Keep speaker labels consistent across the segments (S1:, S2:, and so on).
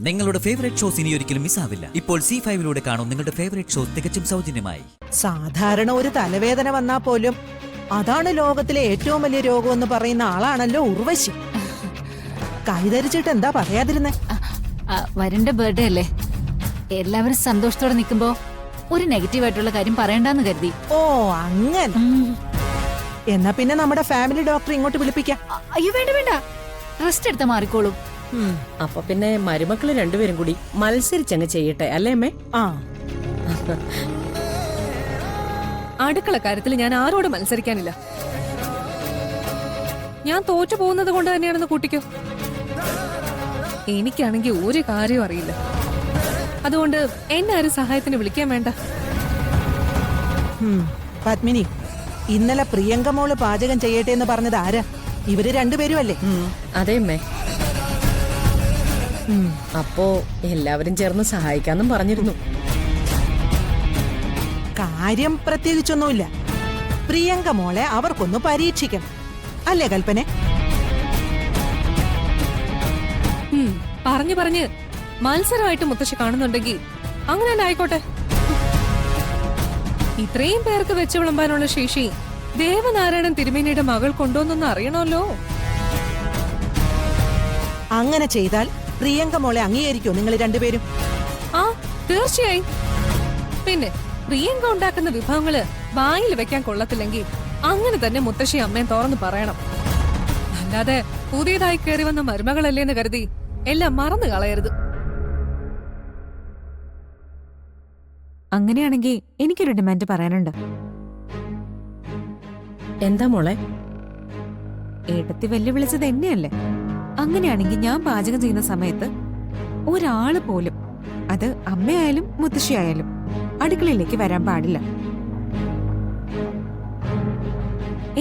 S1: നിങ്ങളുടെ favourite shows ഇനി ഒരിക്കലും മിസ്സാവില്ല. ഇപ്പോൾ C5 കാണും നിങ്ങളുടെ ഫേവറേറ്റ് ഷോസ് തികച്ചും സൗജന്യമായി.
S2: സാധാരണ ഒരു തലവേദന വന്നാ പോലും അതാണ് ലോകത്തിലെ ഏറ്റവും വലിയ രോഗമെന്ന് പറയുന്ന ആളാണല്ലോ ഉർവശി. കൈധരിച്ചിട്ട് എന്താ പറയാതിരുന്നേ?
S3: വരന്റെ ബർത്ത്ഡേ അല്ലേ, എല്ലാവരും സന്തോഷത്തോടെ നിൽക്കുമ്പോ ഒരു നെഗറ്റീവായിട്ടുള്ള കാര്യം പറയണ്ടെന്ന് കരുതി.
S2: ഓ അങ്ങനെ. എന്നാ പിന്നെ നമ്മുടെ ഫാമിലി ഡോക്ടർ ഇങ്ങോട്ട് വിളിപ്പിക്കാം.
S3: അയ്യോ വേണ്ട വേണ്ട, റെസ്റ്റ് എടുത്താ മാറിക്കോളും.
S4: അപ്പൊ പിന്നെ മരുമക്കള് രണ്ടുപേരും കൂടി മത്സരിച്ചങ്ങ് ചെയ്യട്ടെ അല്ലേ അമ്മേ?
S2: ആ,
S5: അടുക്കള കാര്യത്തിൽ ഞാൻ ആരോട് മത്സരിക്കാനില്ല. ഞാൻ തോറ്റു പോകുന്നത് കൊണ്ട് തന്നെയാണെന്ന് കൂട്ടിക്കോ. എനിക്കാണെങ്കിൽ ഒരു കാര്യവും അറിയില്ല. അതുകൊണ്ട് എന്നെ ആരും സഹായത്തിന് വിളിക്കാൻ വേണ്ട.
S2: പത്മിനി, ഇന്നലെ പ്രിയങ്ക മോള് പാചകം ചെയ്യട്ടെ എന്ന് പറഞ്ഞത് ആരാ? ഇവര് രണ്ടുപേരും അല്ലേ?
S4: അതെ അമ്മേ. അപ്പോ എല്ലാവരും ചേർന്ന് സഹായിക്കാന്നും പറഞ്ഞിരുന്നു.
S2: കാര്യം പ്രത്യേകിച്ചൊന്നുമില്ല. പ്രിയങ്ക മോളെ അവർക്കൊന്ന് പരീക്ഷിക്കണം അല്ലേ കൽപ്പനെ?
S5: പറഞ്ഞു പറഞ്ഞ് മത്സരമായിട്ട് മുത്തശ്ശി കാണുന്നുണ്ടെങ്കിൽ അങ്ങനെ തന്നെ ആയിക്കോട്ടെ. ഇത്രയും പേർക്ക് വെച്ച് വിളമ്പാനുള്ള ശേഷി ദേവനാരായണൻ തിരുമേനിയുടെ മകൾ കൊണ്ടുവന്നൊന്ന് അറിയണമല്ലോ.
S2: അങ്ങനെ ചെയ്താൽ പ്രിയങ്ക മോളെ അംഗീകരിക്കോ നിങ്ങൾ രണ്ടുപേരും?
S5: ആ തീർച്ചയായും. പിന്നെ പ്രിയങ്ക ഉണ്ടാക്കുന്ന വിഭവങ്ങള് വായിൽ വെക്കാൻ കൊള്ളത്തില്ലെങ്കിൽ അങ്ങനെ തന്നെ മുത്തശ്ശി അമ്മയും തുറന്നു പറയണം. അല്ലാതെ പുതിയതായി കയറി വന്ന മരുമകളല്ലേന്ന് കരുതി എല്ലാം മറന്നു കളയരുത്.
S6: അങ്ങനെയാണെങ്കിൽ എനിക്കൊരു ഡിമാൻഡ് പറയാനുണ്ട്.
S4: എന്താ മോളെ?
S6: ഏട്ടത്തി വെല്ലുവിളിച്ചത് എന്നെയല്ലേ? അങ്ങനെയാണെങ്കിൽ ഞാൻ പാചകം ചെയ്യുന്ന സമയത്ത് ഒരാള് പോലും, അത് അമ്മയായാലും മുത്തശ്ശിയായാലും, അടുക്കളയിലേക്ക് വരാൻ പാടില്ല.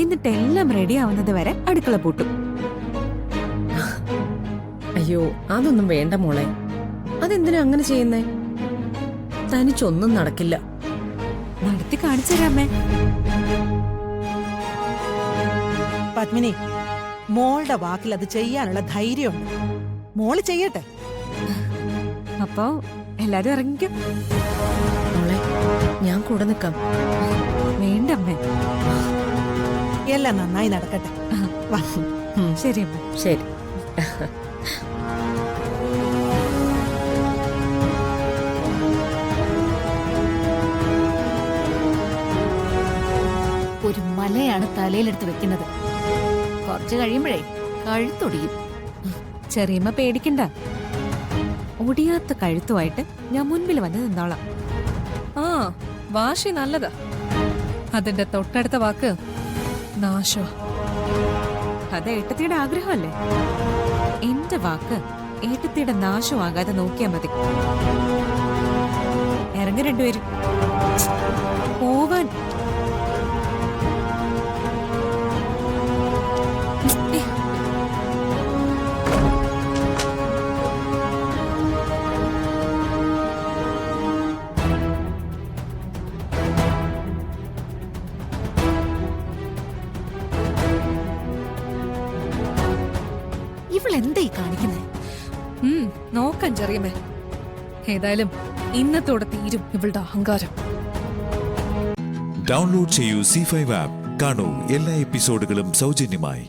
S6: എന്നിട്ട് എല്ലാം റെഡി ആവുന്നത് വരെ അടുക്കള പൂട്ടും.
S4: അയ്യോ അതൊന്നും വേണ്ട മോളെ. അതെന്തിനാ അങ്ങനെ ചെയ്യുന്നേ? തനിച്ചൊന്നും നടക്കില്ല.
S6: നടത്തി കാണിച്ചു തരാമേ.
S2: പത്മിനി, മോളുടെ വാക്കിൽ അത് ചെയ്യാനുള്ള ധൈര്യമുണ്ട്. മോള് ചെയ്യട്ടെ.
S6: അപ്പോ എല്ലാരും ഇറങ്ങിക്കും.
S4: മോളെ ഞാൻ കൂടെ നിൽക്കാം.
S6: വേണ്ടമ്മേ,
S2: എല്ലാം നന്നായി നടക്കട്ടെ. വാ.
S6: ശരി അമ്മ.
S4: ശരി.
S3: ഒരു മലയാണ് തലയിലെടുത്ത് വെക്കുന്നത്. കുറച്ച് കഴിയുമ്പോഴേ കഴുത്തൊടിയും.
S6: ചെറിയമ്മ പേടിക്കണ്ട. ഒടിയാത്ത കഴുത്തുമായിട്ട് ഞാൻ മുൻപിൽ വന്ന് നിന്നോളാം.
S5: ആ വാശി നല്ലതാ. അതിന്റെ തൊട്ടടുത്ത വാക്ക് നാശോ.
S6: അത് ഏട്ടത്തിയുടെ ആഗ്രഹമല്ലേ? എന്റെ വാക്ക് ഏട്ടത്തിയുടെ നാശമാകാതെ നോക്കിയാ മതി. ഇറങ്ങി രണ്ടുപേരും പോവാൻ.
S3: ഇവളെന്തായി കാണിക്കുന്നേ?
S5: നോക്കാൻ ചെറിയമേ. ഏതായാലും ഇന്നത്തോടെ തീരും ഇവളുടെ അഹങ്കാരം.
S7: ഡൗൺലോഡ് ചെയ്യൂ C5 ആപ്പ്. കാണൂ എല്ലാ എപ്പിസോഡുകളും സൗജന്യമായി.